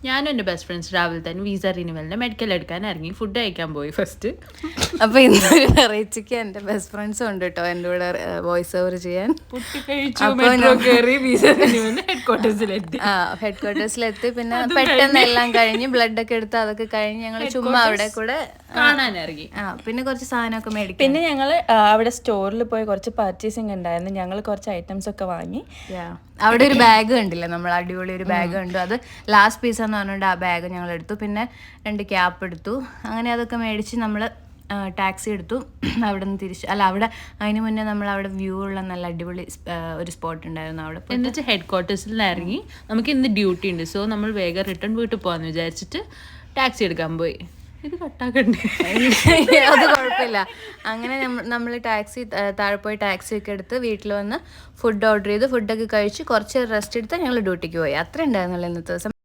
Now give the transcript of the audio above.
ഞാനും എൻ്റെ best friends രാവിലെ തന്നെ വിസ റിന്യൂവലിൻ്റെ മെഡിക്കൽ എടുക്കാൻ ഇറങ്ങി. ഫുഡ് കഴിക്കാൻ പോയി ഫസ്റ്റ്. അപ്പോൾ ഇന്നൊരു വെറൈറ്റിക്ക് എൻ്റെ ബെസ്റ്റ് ഫ്രണ്ട്സും ഉണ്ട് കേട്ടോ എൻ്റെ കൂടെ വോയിസ് ഓവർ ചെയ്യാൻ. ഹെഡ് ക്വാർട്ടേഴ്സിലെത്തി. പിന്നെ പെട്ടെന്ന് എല്ലാം കഴിഞ്ഞ് ബ്ലഡൊക്കെ എടുത്ത് അതൊക്കെ കഴിഞ്ഞ് ഞങ്ങൾ ചുമ്മാ അവിടെ കൂടെ കാണാനിറങ്ങി. പിന്നെ കുറച്ച് സാധനമൊക്കെ മേടിക്കും. പിന്നെ ഞങ്ങൾ അവിടെ സ്റ്റോറിൽ പോയി കുറച്ച് പർച്ചേസിങ് ഉണ്ടായിരുന്നു. ഞങ്ങൾ കുറച്ച് ഐറ്റംസ് ഒക്കെ വാങ്ങി. അവിടെ ഒരു ബാഗ് കണ്ടില്ല നമ്മൾ, അടിപൊളി ഒരു ബാഗ് കണ്ടു. അത് ലാസ്റ്റ് പീസ് എന്ന് പറഞ്ഞുകൊണ്ട് ആ ബാഗ് ഞങ്ങൾ എടുത്തു. പിന്നെ 2 ക്യാപ്പ് എടുത്തു. അങ്ങനെ അതൊക്കെ മേടിച്ച് നമ്മൾ ടാക്സി എടുത്തു. അവിടെ നിന്ന് തിരിച്ച് അവിടെ അതിന് മുന്നേ നമ്മൾ അവിടെ വ്യൂ ഉള്ള നല്ല അടിപൊളി ഒരു സ്പോട്ട് ഉണ്ടായിരുന്നു. അവിടെ എന്നിട്ട് ഹെഡ് ക്വാർട്ടേഴ്സിൽ ഇറങ്ങി. നമുക്ക് ഇന്ന് ഡ്യൂട്ടി ഉണ്ട്, സോ നമ്മൾ വേഗം റിട്ടേൺ വീട്ടിൽ പോകാമെന്ന് വിചാരിച്ചിട്ട് ടാക്സി എടുക്കാൻ പോയി. ഇത് കട്ടാക്കണ്ടേ? അത് കുഴപ്പമില്ല. അങ്ങനെ നമ്മൾ ടാക്സി താഴെ പോയി ടാക്സി ഒക്കെ എടുത്ത് വീട്ടിൽ വന്ന് ഫുഡ് ഓർഡർ ചെയ്ത് ഫുഡൊക്കെ കഴിച്ച് കുറച്ച് റെസ്റ്റ് എടുത്ത് ഞങ്ങൾ ഡ്യൂട്ടിക്ക് പോയി. അത്ര ഉണ്ടായിരുന്നല്ലോ ഇന്നത്തെ ദിവസം.